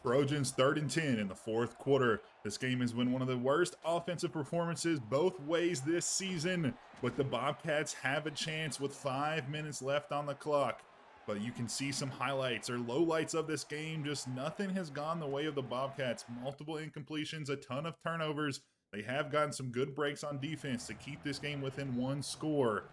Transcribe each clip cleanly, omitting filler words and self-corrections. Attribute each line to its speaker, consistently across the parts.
Speaker 1: Trojans 3rd and 10 in the fourth quarter. This game has been one of the worst offensive performances both ways this season, but the Bobcats have a chance with 5 minutes left on the clock. But you can see some highlights or lowlights of this game. Just nothing has gone the way of the Bobcats. Multiple incompletions, a ton of turnovers. They have gotten some good breaks on defense to keep this game within one score.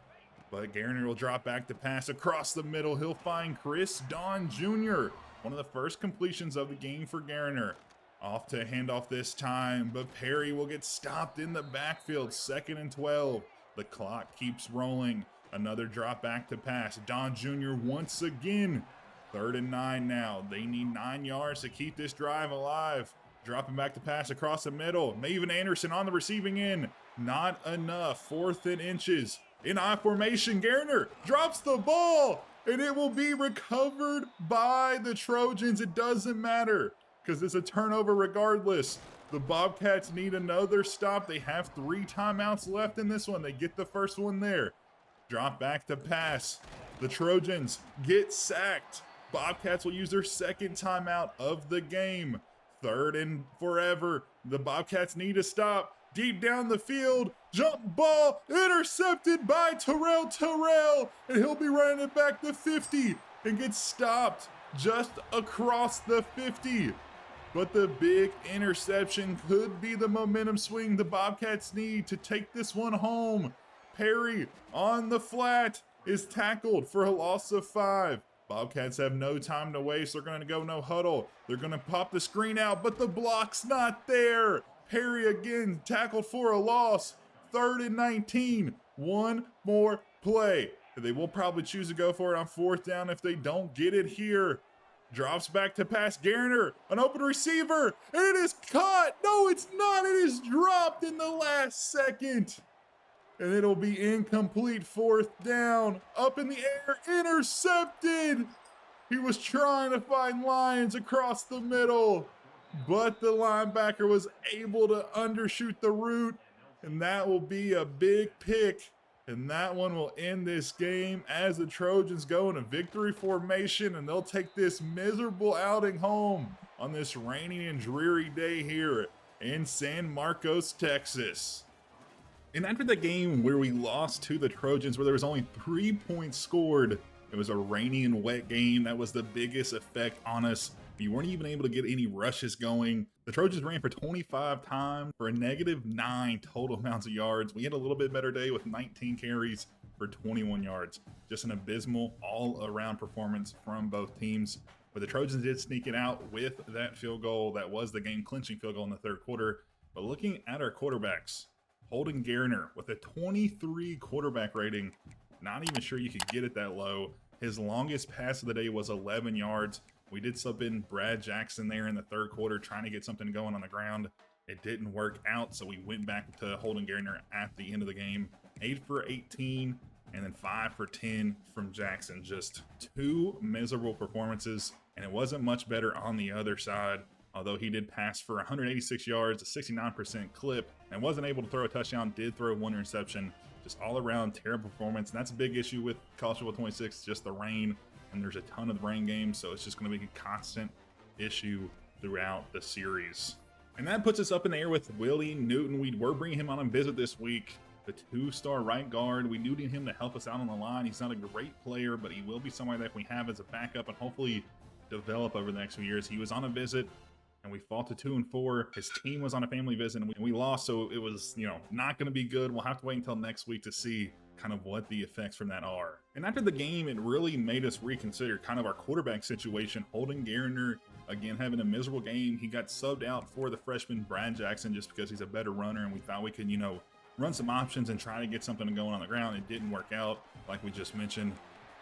Speaker 1: But Garner will drop back to pass across the middle. He'll find Chris Don Jr., one of the first completions of the game for Garner. Off to handoff this time, but Perry will get stopped in the backfield. 2nd and 12. The clock keeps rolling. Another drop back to pass. Don Jr. once again. 3rd and 9 now. They need 9 yards to keep this drive alive. Dropping back to pass across the middle. Maven Anderson on the receiving end. Not enough. 4th and inches. In I formation, Garner drops the ball, and it will be recovered by the Trojans. It doesn't matter because it's a turnover regardless. The Bobcats need another stop. They have 3 timeouts left in this one. They get the first one there. Drop back to pass. The Trojans get sacked. Bobcats will use their 2nd timeout of the game. 3rd and forever. The Bobcats need to stop. Deep down the field, jump ball, intercepted by Terrell, and he'll be running it back to 50 and gets stopped just across the 50. But the big interception could be the momentum swing the Bobcats need to take this one home. Perry on the flat is tackled for a loss of 5. Bobcats have no time to waste. They're going to go no huddle. They're going to pop the screen out, but the block's not there. Perry again tackled for a loss. 3rd and 19. One more play. They will probably choose to go for it on 4th down if they don't get it here. Drops back to pass. Garner, an open receiver, and it is caught. No, it's not. It is dropped in the last second. And it'll be incomplete. 4th down. Up in the air. Intercepted. He was trying to find Lyons across the middle, but the linebacker was able to undershoot the route, and that will be a big pick. And that one will end this game as the Trojans go in a victory formation, and they'll take this miserable outing home on this rainy and dreary day here in San Marcos, Texas. And after the game where we lost to the Trojans, where there was only 3 points scored, it was a rainy and wet game. That was the biggest effect on us. We weren't even able to get any rushes going. The Trojans ran for 25 times for a -9 total amounts of yards. We had a little bit better day with 19 carries for 21 yards. Just an abysmal all-around performance from both teams. But the Trojans did sneak it out with that field goal. That was the game-clinching field goal in the 3rd quarter. But looking at our quarterbacks, Holden Garner with a 23 quarterback rating. Not even sure you could get it that low. His longest pass of the day was 11 yards. We did sub in Brad Jackson there in the 3rd quarter trying to get something going on the ground. It didn't work out, so we went back to Holden Garner at the end of the game. 8 for 18 and then 5 for 10 from Jackson. Just 2 miserable performances, and it wasn't much better on the other side. Although he did pass for 186 yards, a 69% clip, and wasn't able to throw a touchdown, did throw 1 interception. Just all around terrible performance. And that's a big issue with College Football 26, just the rain. And there's a ton of rain games, so it's just going to be a constant issue throughout the series. And that puts us up in the air with Willie Newton. We were bringing him on a visit this week, the 2-star right guard. We needed him to help us out on the line. He's not a great player, but he will be somebody that we have as a backup and hopefully develop over the next few years. He was on a visit, and we fought to 2-4. His team was on a family visit, and we lost, so it was, not going to be good. We'll have to wait until next week to see kind of what the effects from that are. And after the game, it really made us reconsider kind of our quarterback situation. Holden Garner, again, having a miserable game. He got subbed out for the freshman Brad Jackson just because he's a better runner, and we thought we could, run some options and try to get something going on the ground. It didn't work out, like we just mentioned.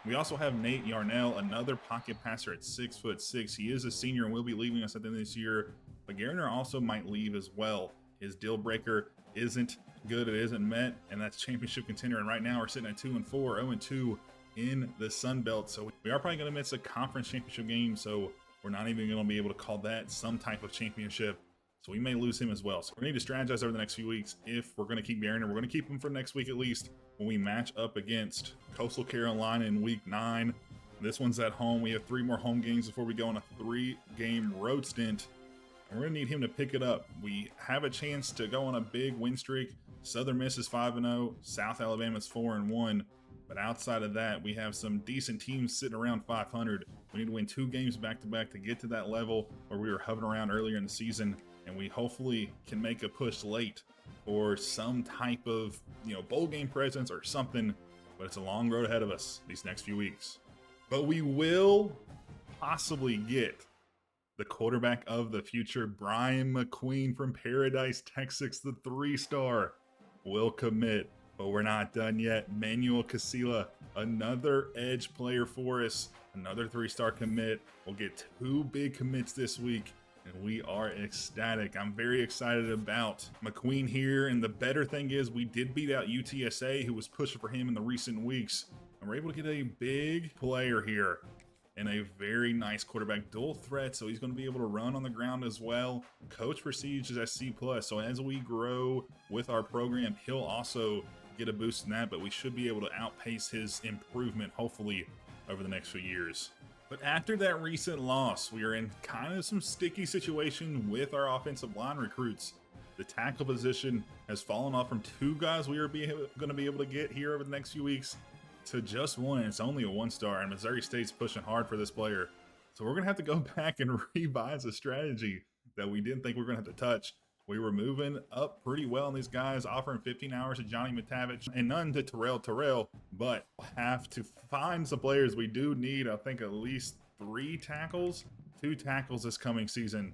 Speaker 1: We also have Nate Yarnell, another pocket passer at 6'6". He is a senior and will be leaving us at the end of this year, but Garner also might leave as well. His deal breaker isn't good. It isn't met, and that's championship contender. And right now we're sitting at 2-4, 0-2 in the Sun Belt. So we are probably going to miss a conference championship game. So we're not even going to be able to call that some type of championship. So we may lose him as well. So we need to strategize over the next few weeks. If we're going to keep Garner, we're going to keep him for next week at least when we match up against Coastal Carolina in week 9. This one's at home. We have 3 more home games before we go on a 3-game road stint. And we're going to need him to pick it up. We have a chance to go on a big win streak. Southern Miss is 5-0. South Alabama is 4-1. But outside of that, we have some decent teams sitting around 500. We need to win 2 games back-to-back to get to that level where we were hovering around earlier in the season. And we hopefully can make a push late or some type of, bowl game presence or something. But it's a long road ahead of us these next few weeks. But we will possibly get the quarterback of the future, Brian McQueen from Paradise, Texas, the 3-star, will commit. But we're not done yet. Manuel Casilla, another edge player for us, another 3-star commit. We'll get 2 big commits this week, and we are ecstatic. I'm very excited about McQueen here, and the better thing is we did beat out UTSA, who was pushing for him in the recent weeks, and we're able to get a big player here and a very nice quarterback, dual threat, so he's going to be able to run on the ground as well. Coach Prestige is at C+, so as we grow with our program, he'll also get a boost in that, but we should be able to outpace his improvement, hopefully, over the next few years. But after that recent loss, we are in kind of some sticky situation with our offensive line recruits. The tackle position has fallen off from 2 guys we are going to be able to get here over the next few weeks to just 1. It's only a 1-star, and Missouri State's pushing hard for this player. So we're going to have to go back and revise a strategy that we didn't think we were going to have to touch. We were moving up pretty well on these guys, offering 15 hours to Johnny Matavich and none to Terrell, but we'll have to find some players. We do need, I think, at least 3 tackles, 2 tackles this coming season.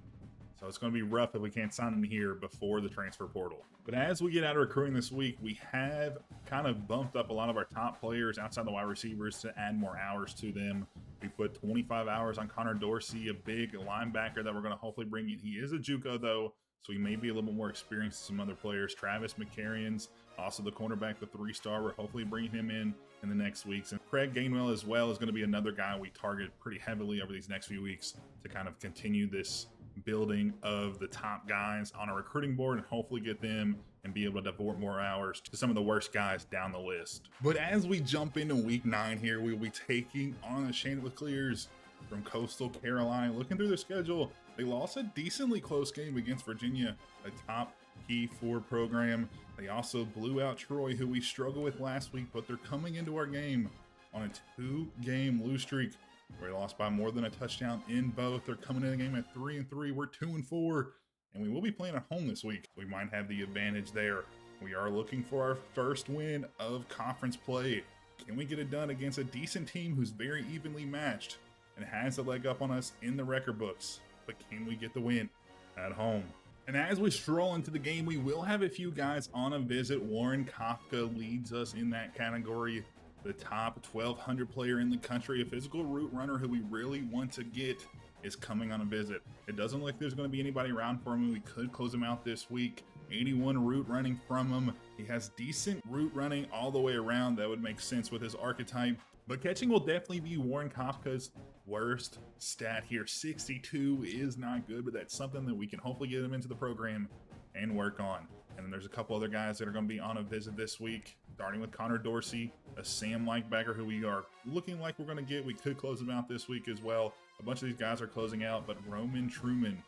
Speaker 1: So it's going to be rough if we can't sign in here before the transfer portal. But as we get out of recruiting this week, we have kind of bumped up a lot of our top players outside the wide receivers to add more hours to them. We put 25 hours on Connor Dorsey, a big linebacker that we're going to hopefully bring in. He is a JUCO though, so he may be a little bit more experienced than some other players. Travis McCarrions, also the cornerback, the 3-star. We're hopefully bringing him in the next weeks. And Craig Gainwell as well is going to be another guy we target pretty heavily over these next few weeks to kind of continue this building of the top guys on our recruiting board and hopefully get them and be able to devote more hours to some of the worst guys down the list. But as we jump into week 9 here, we'll be taking on the Chanticleers from Coastal Carolina. Looking through their schedule, they lost a decently close game against Virginia, a top P4 program. They also blew out Troy, who we struggled with last week, but they're coming into our game on a 2-game lose streak where they lost by more than a touchdown in both. They're coming in the game at 3-3. We're 2-4, and we will be playing at home this week. We might have the advantage there. We are looking for our first win of conference play. Can we get it done against a decent team who's very evenly matched and has a leg up on us in the record books? But can we get the win at home? And as we stroll into the game, we will have a few guys on a visit. Warren Kafka leads us in that category. The top 1,200 player in the country, a physical route runner who we really want to get, is coming on a visit. It doesn't look like there's going to be anybody around for him. We could close him out this week. 81 route running from him. He has decent route running all the way around. That would make sense with his archetype. But catching will definitely be Warren Kafka's worst stat here. 62 is not good, but that's something that we can hopefully get him into the program and work on. And then there's a couple other guys that are going to be on a visit this week, starting with Connor Dorsey, a Sam Lightbacker who we are looking like we're going to get. We could close him out this week as well. A bunch of these guys are closing out, but Roman Truman,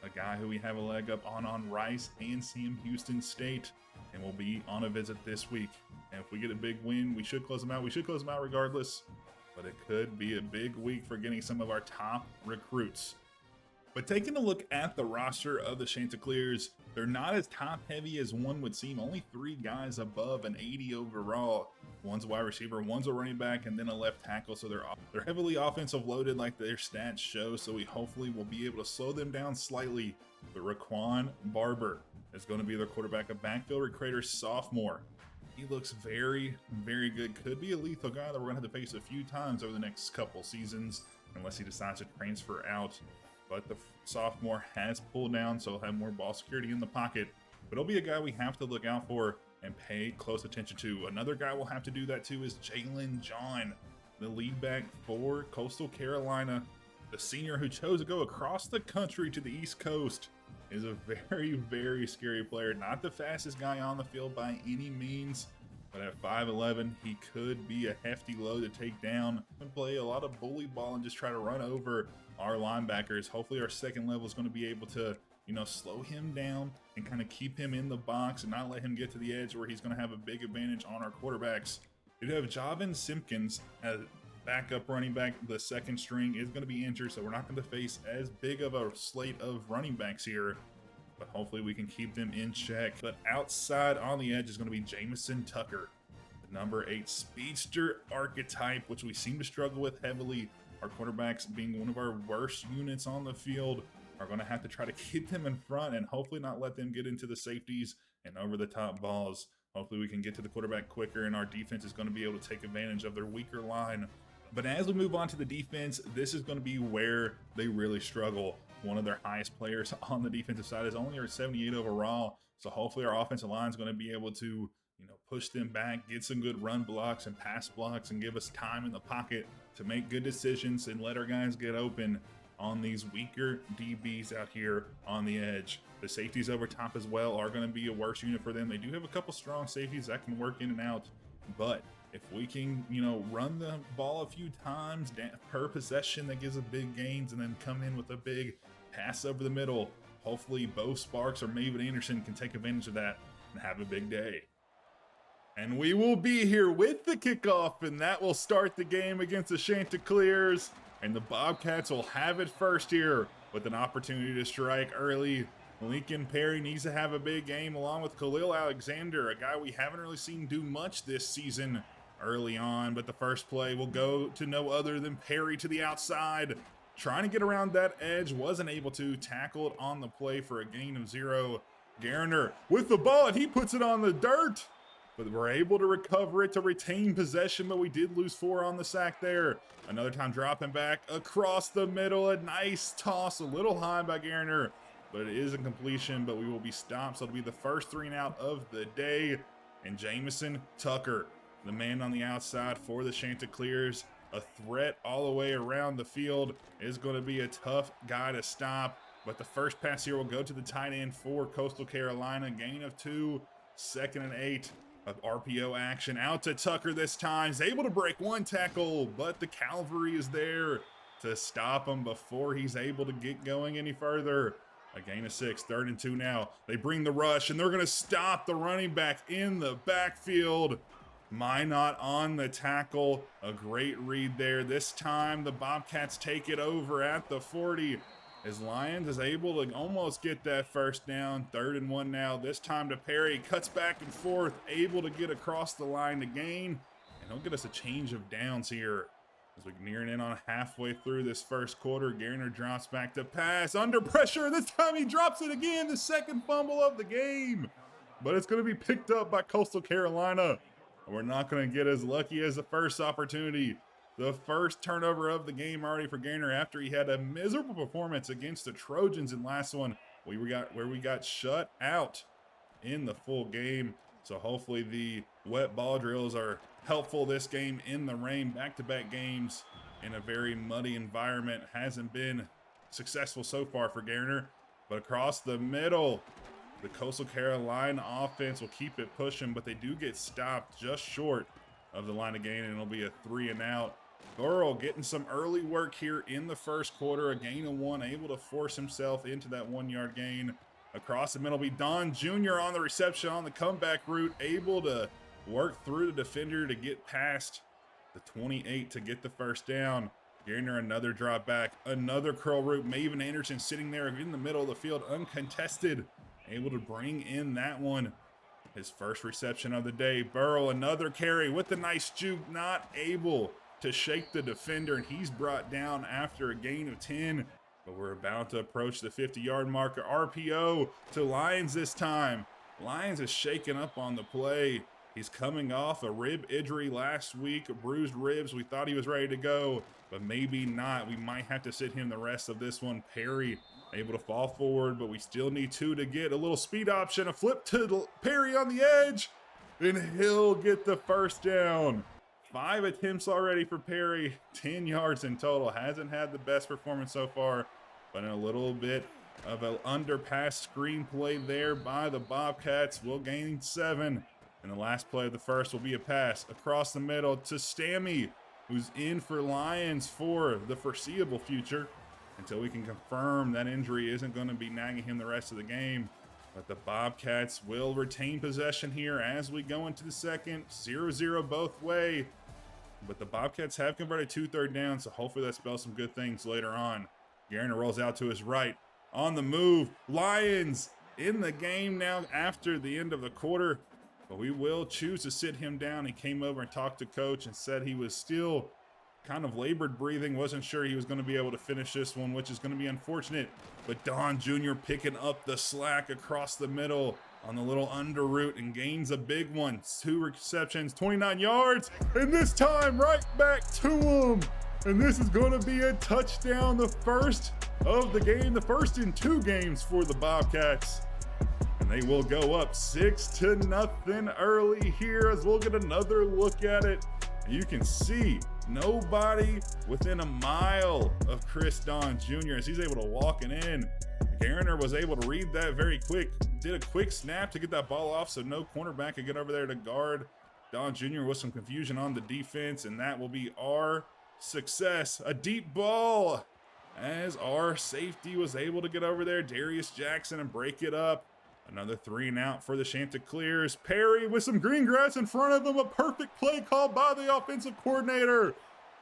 Speaker 1: a guy who we have a leg up on Rice and Sam Houston State, and will be on a visit this week. And if we get a big win, we should close them out. We should close them out regardless, but it could be a big week for getting some of our top recruits. But taking a look at the roster of the Chanticleers, they're not as top heavy as one would seem. Only 3 guys above an 80 overall. One's a wide receiver, one's a running back, and then a left tackle. So they're heavily offensive loaded like their stats show. So we hopefully will be able to slow them down slightly. But Raquan Barber is going to be their quarterback, a backfield recruiter sophomore. He looks very, very good. Could be a lethal guy that we're going to have to face a few times over the next couple seasons unless he decides to transfer out. But the sophomore has pulled down, so he'll have more ball security in the pocket. But he'll be a guy we have to look out for and pay close attention to. Another guy we'll have to do that too is Jalen John, the lead back for Coastal Carolina. The senior who chose to go across the country to the East Coast is a very, very scary player. Not the fastest guy on the field by any means, But at 5'11", he could be a hefty load to take down and play a lot of bully ball and just try to run over our linebackers. Hopefully our second level is going to be able to, slow him down and kind of keep him in the box and not let him get to the edge where he's going to have a big advantage on our quarterbacks. We have Javin Simpkins as backup running back. The second string is going to be injured, so we're not going to face as big of a slate of running backs here. But hopefully we can keep them in check. But outside on the edge is going to be Jamison Tucker, the number 8 speedster archetype, which we seem to struggle with heavily. Our quarterbacks being one of our worst units on the field are going to have to try to keep them in front and hopefully not let them get into the safeties and over the top balls. Hopefully we can get to the quarterback quicker and our defense is going to be able to take advantage of their weaker line. But as we move on to the defense, this is going to be where they really struggle. One of their highest players on the defensive side is only our 78 overall. So hopefully our offensive line is going to be able to, push them back, get some good run blocks and pass blocks and give us time in the pocket to make good decisions and let our guys get open on these weaker DBs out here on the edge. The safeties over top as well are going to be a worse unit for them. They do have a couple strong safeties that can work in and out, but if we can, run the ball a few times per possession, that gives us big gains, and then come in with a big pass over the middle, hopefully Bo Sparks or Maven Anderson can take advantage of that and have a big day. And we will be here with the kickoff, and that will start the game against the Chanticleers. And the Bobcats will have it first here with an opportunity to strike early. Lincoln Perry needs to have a big game along with Khalil Alexander, a guy we haven't really seen do much this season early on. But the first play will go to no other than Perry to the outside. Trying to get around that edge, wasn't able to. Tackled on the play for a gain of 0. Garner with the ball, and he puts it on the dirt. But we're able to recover it to retain possession, but we did lose 4 on the sack there. Another time dropping back across the middle. A nice toss, a little high by Garner, but it is a completion, but we will be stopped. So it'll be the first 3 and out of the day. And Jamison Tucker, the man on the outside for the Chanticleers, a threat all the way around the field, is going to be a tough guy to stop. But the first pass here will go to the tight end for Coastal Carolina. Gain of 2, 2nd and 8. Of RPO action out to Tucker this time. He's able to break 1 tackle, but the cavalry is there to stop him before he's able to get going any further. A gain of 6, 3rd and 2 now. They bring the rush, and they're going to stop the running back in the backfield. Minot on the tackle. A great read there. This time the Bobcats take it over at the 40. As Lyons is able to almost get that first down. 3rd and 1 now. This time to Perry. Cuts back and forth. Able to get across the line to gain. And he'll get us a change of downs here. As we're nearing in on halfway through this first quarter. Garner drops back to pass. Under pressure. This time he drops it again. The second fumble of the game. But it's going to be picked up by Coastal Carolina. We're not going to get as lucky as the first opportunity. The first turnover of the game already for Garner after he had a miserable performance against the Trojans in last one where we got shut out in the full game. So hopefully the wet ball drills are helpful this game in the rain. Back-to-back games in a very muddy environment hasn't been successful so far for Garner. But across the middle, the Coastal Carolina offense will keep it pushing, but they do get stopped just short of the line of gain, and it'll be a 3 and out. Burrow getting some early work here in the first quarter. A gain of 1, able to force himself into that 1-yard gain. Across the middle will be Don Jr. on the reception on the comeback route, able to work through the defender to get past the 28 to get the first down. Garner another drop back, another curl route. Maven Anderson sitting there in the middle of the field, uncontested, able to bring in that one. His first reception of the day. Burrow another carry with a nice juke, not able to shake the defender, and he's brought down after a gain of 10. But we're about to approach the 50-yard marker. RPO to Lyons this time. Lyons is shaken up on the play. He's coming off a rib injury last week, bruised ribs. We thought he was ready to go, but maybe not. We might have to sit him the rest of this one. Perry able to fall forward, but we still need 2 to get a little speed option. A flip to Perry on the edge, and he'll get the first down. 5 attempts already for Perry, 10 yards in total. Hasn't had the best performance so far, but in a little bit of an underpass screenplay there by the Bobcats. We'll gain 7 And the last play of the first will be a pass across the middle to Stammy, who's in for Lions for the foreseeable future until we can confirm that injury isn't going to be nagging him the rest of the game. But the Bobcats will retain possession here as we go into the second. 0-0 both way. But the Bobcats have converted 2 third downs, so hopefully that spells some good things later on. Garner rolls out to his right. On the move. Lions in the game now after the end of the quarter. But we will choose to sit him down. He came over and talked to coach and said he was still kind of labored breathing. Wasn't sure he was going to be able to finish this one, which is going to be unfortunate. But Don Jr. picking up the slack across the middle on the little under route and gains a big one. 2 receptions, 29 yards, and this time right back to him. And this is going to be a touchdown, the first of the game, the first in 2 games for the Bobcats. And they will go up 6-0 early here as we'll get another look at it. And you can see nobody within a mile of Chris Don Jr. as he's able to walk it in. Garner was able to read that very quick, did a quick snap to get that ball off so no cornerback could get over there to guard Don Jr. with some confusion on the defense, and that will be our success. A deep ball as our safety was able to get over there, Darius Jackson, and break it up. Another 3 and out for the Chanticleers. Perry with some green grass in front of him. A perfect play call by the offensive coordinator.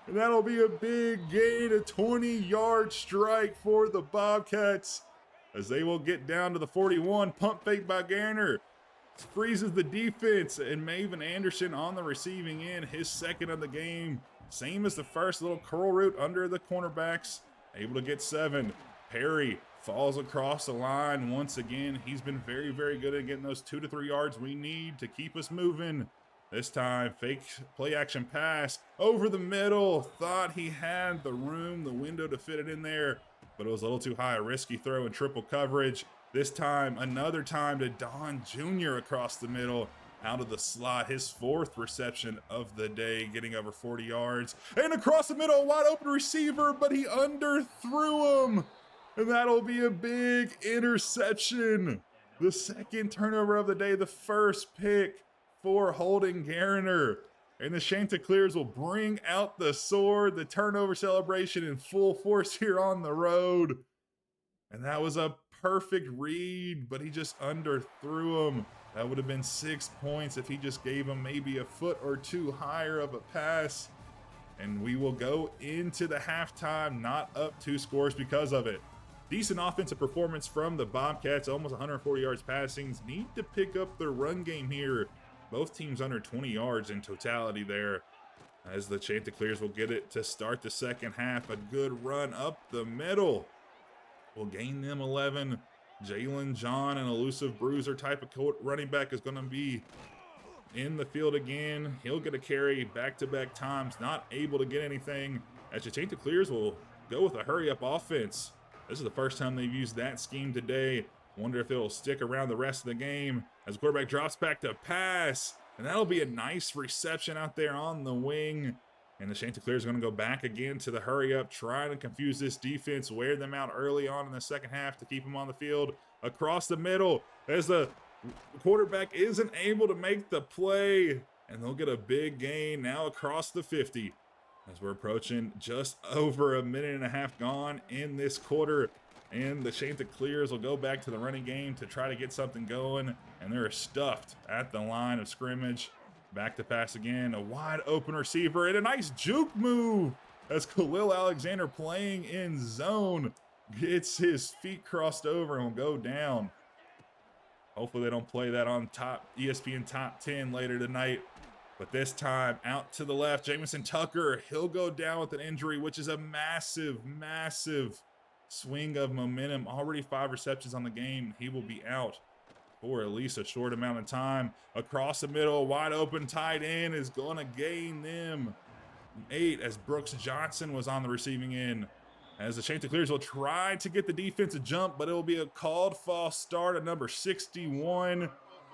Speaker 1: And that'll be a big gain, a 20-yard strike for the Bobcats as they will get down to the 41. Pump fake by Garner. Freezes the defense, and Maven Anderson on the receiving end, his second of the game. Same as the first, little curl route under the cornerbacks. Able to get 7. Perry falls across the line once again. He's been very, very good at getting those 2 to 3 yards we need to keep us moving. This time, fake play action pass over the middle. Thought he had the room, the window to fit it in there, but it was a little too high. A risky throw in triple coverage. This time, another time to Don Jr. across the middle, out of the slot. His 4th reception of the day, getting over 40 yards. And across the middle, wide open receiver, but he underthrew him. And that'll be a big interception. The 2nd turnover of the day, the 1st pick for Holden Garner. And the Chanticleers will bring out the sword, the turnover celebration in full force here on the road. And that was a perfect read, but he just underthrew him. That would have been 6 points if he just gave him maybe a foot or 2 higher of a pass. And we will go into the halftime not up 2 scores because of it. Decent offensive performance from the Bobcats, almost 140 yards passing. Need to pick up their run game here. Both teams under 20 yards in totality there, as the Chanticleers will get it to start the second half. A good run up the middle will gain them 11. Jalen John, an elusive bruiser type of running back, is going to be in the field again. He'll get a carry back-to-back times, not able to get anything, as the Chanticleers will go with a hurry-up offense. This is the first time they've used that scheme today. Wonder if it'll stick around the rest of the game as the quarterback drops back to pass. And that'll be a nice reception out there on the wing. And the Chanticleers are going to go back again to the hurry up, try to confuse this defense, wear them out early on in the second half to keep them on the field. Across the middle as the quarterback isn't able to make the play. And they'll get a big gain now across the 50. As we're approaching just over a minute and a half gone in this quarter. And the Chanticleers will go back to the running game to try to get something going. And they're stuffed at the line of scrimmage. Back to pass again. A wide open receiver and a nice juke move as Khalil Alexander, playing in zone, gets his feet crossed over and will go down. Hopefully they don't play that on ESPN Top 10 later tonight. But this time, out to the left, Jamison Tucker, he'll go down with an injury, which is a massive, massive swing of momentum. Already 5 receptions on the game. He will be out for at least a short amount of time. Across the middle, wide open tight end is going to gain them 8 as Brooks Johnson was on the receiving end. As the Chanticleers will try to get the defense to jump, but it will be a called false start at number 61.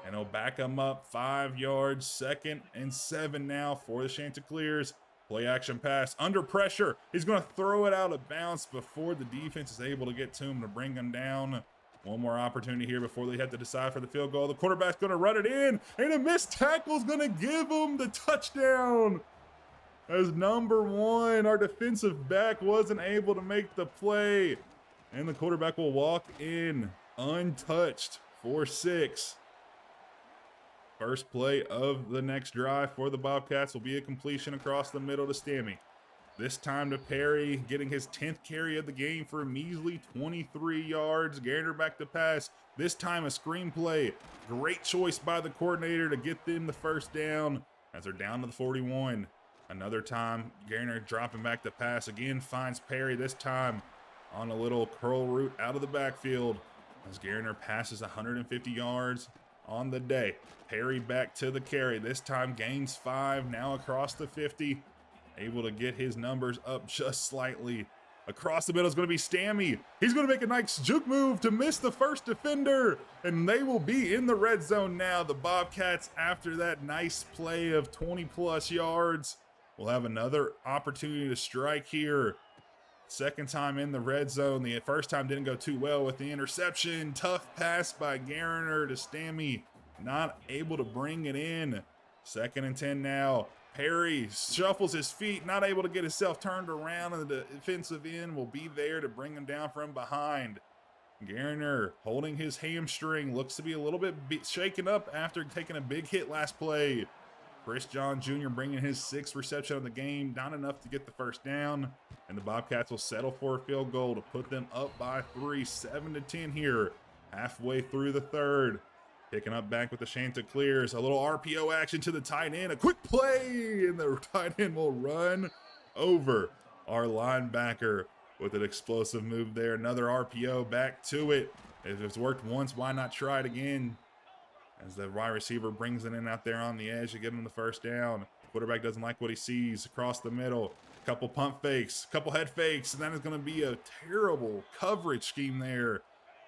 Speaker 1: And he'll back them up 5 yards, 2nd and 7 now for the Chanticleers. Play action pass under pressure. He's going to throw it out of bounds before the defense is able to get to him to bring him down. One more opportunity here before they have to decide for the field goal. The quarterback's going to run it in, and a missed tackle is going to give them the touchdown. As number 1, our defensive back wasn't able to make the play. And the quarterback will walk in untouched for 6. First play of the next drive for the Bobcats will be a completion across the middle to Stammy. This time to Perry, getting his 10th carry of the game for a measly 23 yards. Garner back to pass. This time a screen play. Great choice by the coordinator to get them the first down as they're down to the 41. Another time, Garner dropping back to pass. Again, finds Perry, this time on a little curl route out of the backfield as Garner passes 150 yards on the day. Perry back to the carry. This time gains 5, now across the 50. Able to get his numbers up just slightly. Across the middle is going to be Stammy. He's going to make a nice juke move to miss the first defender, and they will be in the red zone now. The Bobcats, after that nice play of 20-plus yards, will have another opportunity to strike here. Second time in the red zone. The first time didn't go too well with the interception. Tough pass by Garner to Stammy. Not able to bring it in. 2nd and 10 now. Perry shuffles his feet, not able to get himself turned around, and the defensive end will be there to bring him down from behind. Garner holding his hamstring, looks to be a little bit shaken up after taking a big hit last play. Chris John Jr. bringing his 6th reception of the game, not enough to get the first down, and the Bobcats will settle for a field goal to put them up by 3, 7-10 here, halfway through the 3rd. Picking up back with the Chanticleers, a little RPO action to the tight end, a quick play, and the tight end will run over our linebacker with an explosive move there. Another RPO, back to it. If it's worked once, why not try it again? As the wide receiver brings it in out there on the edge to get him the first down. Quarterback doesn't like what he sees across the middle. Couple pump fakes, couple head fakes, and that is going to be a terrible coverage scheme there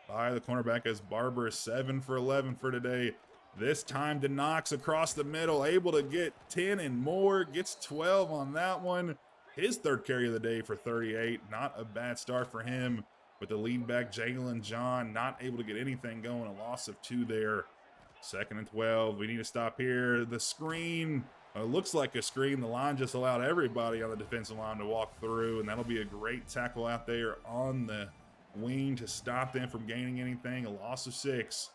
Speaker 1: by the cornerback as Barber is 7 for 11 for today. This time to Knox across the middle, able to get 10 and more, gets 12 on that one. His 3rd carry of the day for 38, not a bad start for him. With the lead back, Jalen John, not able to get anything going, a loss of 2 there. 2nd and 12, we need to stop here. The screen, looks like a screen. The line just allowed everybody on the defensive line to walk through, and that'll be a great tackle out there on the wing to stop them from gaining anything. A loss of 6.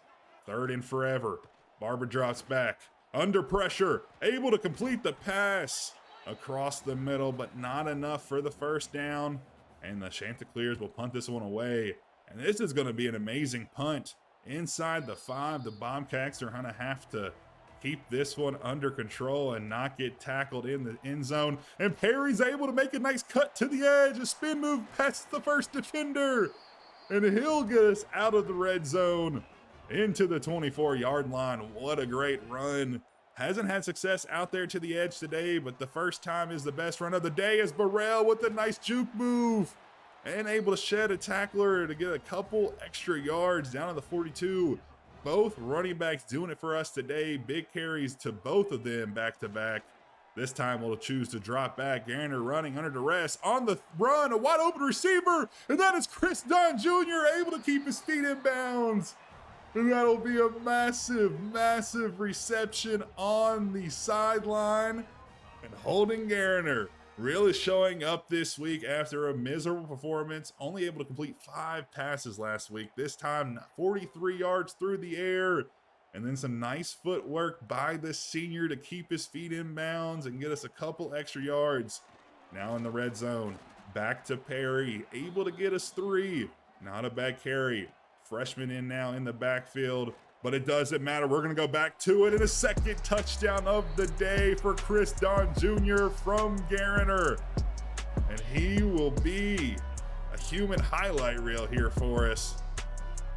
Speaker 1: 3rd and forever. Barber drops back. Under pressure. Able to complete the pass across the middle, but not enough for the first down. And the Chanticleers will punt this one away. And this is going to be an amazing punt. Inside the 5, the Bobcats are going to have to keep this one under control and not get tackled in the end zone. And Perry's able to make a nice cut to the edge. A spin move past the first defender. And he'll get us out of the red zone into the 24-yard line. What a great run. Hasn't had success out there to the edge today, but the first time is the best run of the day as Burrell with a nice juke move and able to shed a tackler to get a couple extra yards down to the 42. Both running backs doing it for us today. Big carries to both of them back to back. This time we'll choose to drop back. Garner running under duress on the run, a wide open receiver, and that is Chris Dunn Jr. able to keep his feet in bounds. And that'll be a massive, massive reception on the sideline. And Holden Garner really showing up this week after a miserable performance. Only able to complete 5 passes last week. This time 43 yards through the air. And then some nice footwork by the senior to keep his feet in bounds and get us a couple extra yards. Now in the red zone. Back to Perry. Able to get us 3. Not a bad carry. Freshman in now in the backfield. But it doesn't matter. We're going to go back to it. And a 2nd touchdown of the day for Chris Don Jr. from Garner. And he will be a human highlight reel here for us.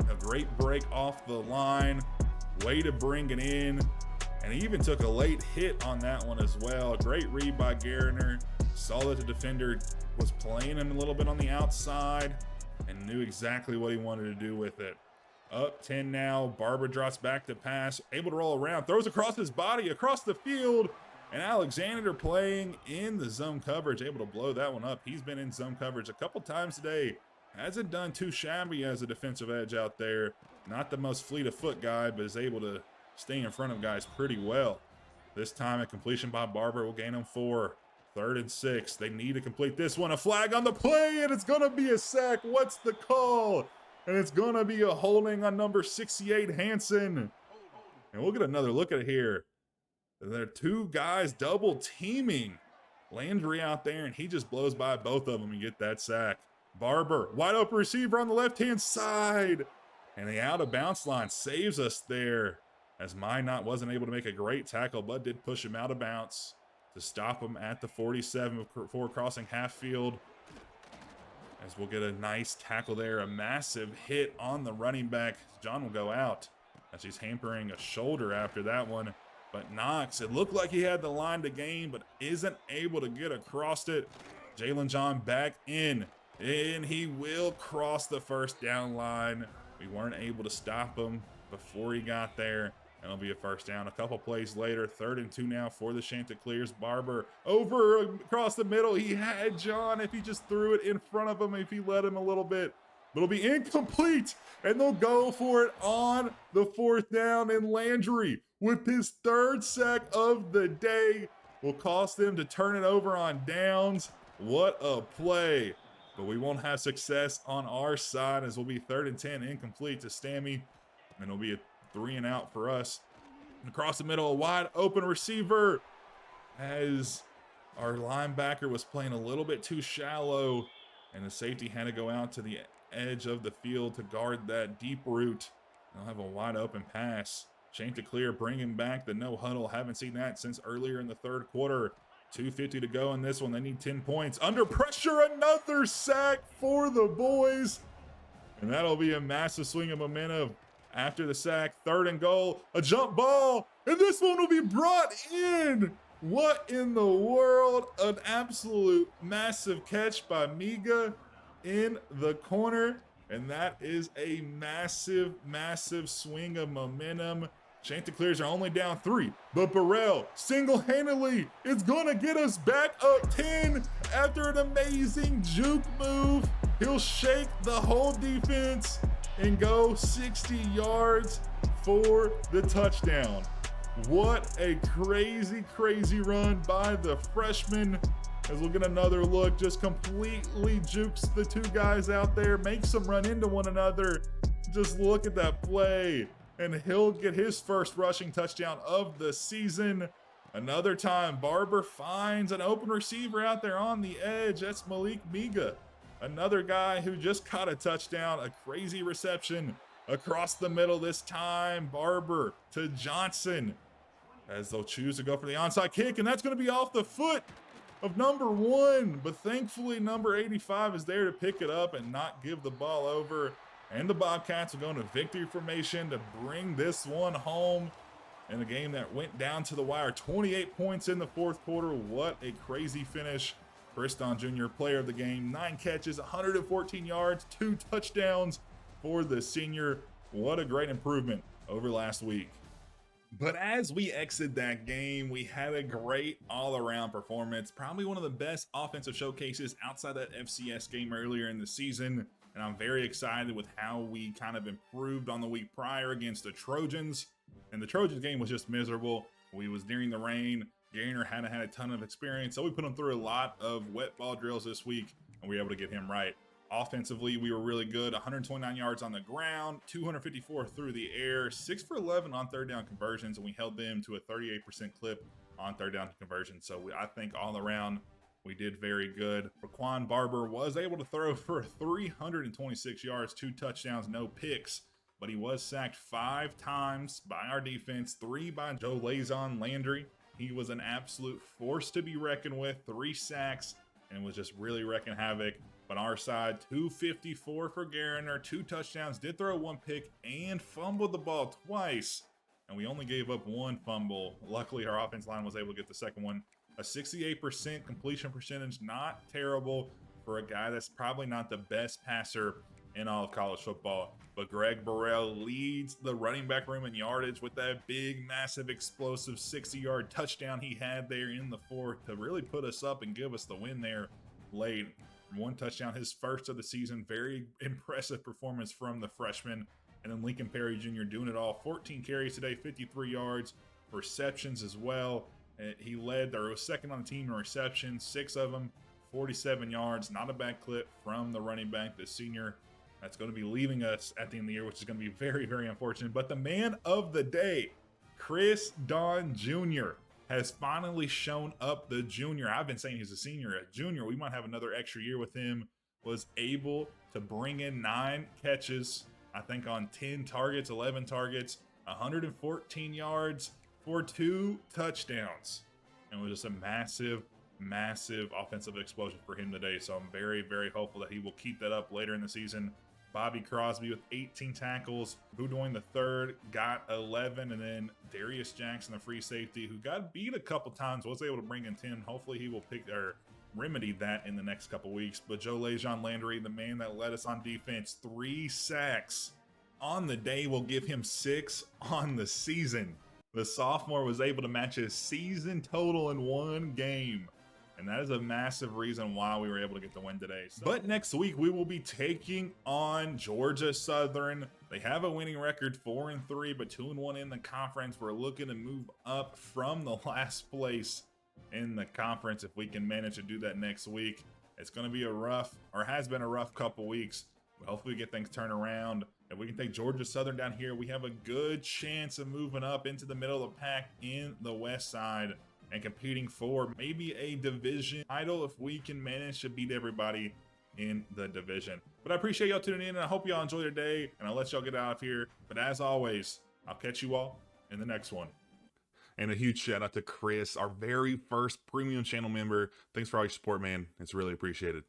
Speaker 1: A great break off the line. Way to bring it in. And he even took a late hit on that one as well. Great read by Garner. Saw that the defender was playing him a little bit on the outside and knew exactly what he wanted to do with it. Up 10 now. Barber drops back to pass. Able to roll around. Throws across his body, across the field. And Alexander playing in the zone coverage. Able to blow that one up. He's been in zone coverage a couple times today. Hasn't done too shabby as a defensive edge out there. Not the most fleet of foot guy, but is able to stay in front of guys pretty well. This time a completion by Barber will gain him 4. 3rd and 6. They need to complete this one. A flag on the play, and it's going to be a sack. What's the call? And it's going to be a holding on number 68, Hansen. And we'll get another look at it here. There are 2 guys double teaming Landry out there, and he just blows by both of them and get that sack. Barber, wide open receiver on the left-hand side. And the out-of-bounds line saves us there, as Minot wasn't able to make a great tackle, but did push him out of bounds to stop him at the 47 before crossing half field. As we'll get a nice tackle there, a massive hit on the running back. John will go out as he's hampering a shoulder after that one. But Knox, it looked like he had the line to gain, but isn't able to get across it. Jalen John back in, and he will cross the first down line. We weren't able to stop him before he got there. And it'll be a first down. A couple plays later, 3rd and 2 now for the Chanticleers. Barber over across the middle. He had John if he just threw it in front of him, if he let him a little bit. But it'll be incomplete, and they'll go for it on the 4th down. And Landry, with his 3rd sack of the day, will cost them to turn it over on downs. What a play. But we won't have success on our side, as we'll be 3rd and 10, incomplete to Stammy. And it'll be a 3 and out for us. And across the middle, a wide open receiver, as our linebacker was playing a little bit too shallow, and the safety had to go out to the edge of the field to guard that deep route. They'll have a wide open pass. Chanticleer bringing back the no huddle. Haven't seen that since earlier in the 3rd quarter. 2:50 to go in this one. They need 10 points. Under pressure, another sack for the boys. And that'll be a massive swing of momentum. After the sack, 3rd and goal, a jump ball, and this one will be brought in. What in the world? An absolute massive catch by Miga in the corner, and that is a massive, massive swing of momentum. Chanticleers are only down 3, but Burrell single-handedly is going to get us back up 10 after an amazing juke move. He'll shake the whole defense and go 60 yards for the touchdown. What a crazy, crazy run by the freshman. As we'll get another look, just completely jukes the 2 guys out there, makes them run into one another. Just look at that play. And he'll get his first rushing touchdown of the season. Another time, Barber finds an open receiver out there on the edge. That's Malik Miga. Another guy who just caught a touchdown, a crazy reception across the middle this time. Barber to Johnson, as they'll choose to go for the onside kick, and that's going to be off the foot of number 1. But thankfully, number 85 is there to pick it up and not give the ball over. And the Bobcats will go into victory formation to bring this one home in a game that went down to the wire. 28 points in the 4th quarter. What a crazy finish. Kriston Jr., player of the game, 9 catches, 114 yards, 2 touchdowns for the senior. What a great improvement over last week. But as we exit that game, we had a great all-around performance. Probably one of the best offensive showcases outside that FCS game earlier in the season. And I'm very excited with how we kind of improved on the week prior against the Trojans. And the Trojans game was just miserable. We was during the rain. Gainer hadn't had a ton of experience, so we put him through a lot of wet ball drills this week, and we were able to get him right. Offensively, we were really good. 129 yards on the ground, 254 through the air, 6 for 11 on 3rd down conversions, and we held them to a 38% clip on 3rd down conversions. So I think all around, we did very good. Raquan Barber was able to throw for 326 yards, 2 touchdowns, no picks, but he was sacked 5 times by our defense, 3 by Joe Lazon Landry. He was an absolute force to be reckoned with, 3 sacks, and was just really wrecking havoc. But on our side, 254 for Garner, 2 touchdowns, did throw 1 pick, and fumbled the ball twice. And we only gave up 1 fumble. Luckily, our offense line was able to get the second one. A 68% completion percentage, not terrible for a guy that's probably not the best passer in all of college football. But Greg Burrell leads the running back room in yardage with that big, massive, explosive 60-yard touchdown he had there in the 4th to really put us up and give us the win there late. 1 touchdown, his first of the season. Very impressive performance from the freshman. And then Lincoln Perry Jr. doing it all. 14 carries today, 53 yards, receptions as well. He led, or was second on the team in receptions, 6 of them, 47 yards. Not a bad clip from the running back, the senior that's going to be leaving us at the end of the year, which is going to be very, very unfortunate. But the man of the day, Chris Don Jr., has finally shown up. The junior, I've been saying he's a senior, a junior. We might have another extra year with him. Was able to bring in 9 catches, I think on 10 targets, 11 targets, 114 yards for 2 touchdowns. And it was just a massive, massive offensive explosion for him today. So I'm very, very hopeful that he will keep that up later in the season. Bobby Crosby with 18 tackles. Boudoin the third got 11, and then Darius Jackson, the free safety, who got beat a couple times, was able to bring in 10. Hopefully he will remedy that in the next couple weeks. But Joe Lejean Landry, the man that led us on defense, 3 sacks on the day, will give him 6 on the season. The sophomore was able to match his season total in 1 game. And that is a massive reason why we were able to get the win today. But next week, we will be taking on Georgia Southern. They have a winning record, 4-3, but 2-1 in the conference. We're looking to move up from the last place in the conference if we can manage to do that next week. It's going to be a rough, or has been a rough couple weeks. Hopefully we get things turned around. If we can take Georgia Southern down here, we have a good chance of moving up into the middle of the pack in the West Side and competing for maybe a division title if we can manage to beat everybody in the division. But I appreciate y'all tuning in, and I hope y'all enjoy your day, and I'll let y'all get out of here. But as always, I'll catch you all in the next one. And a huge shout out to Chris, our very first premium channel member. Thanks for all your support, man. It's really appreciated.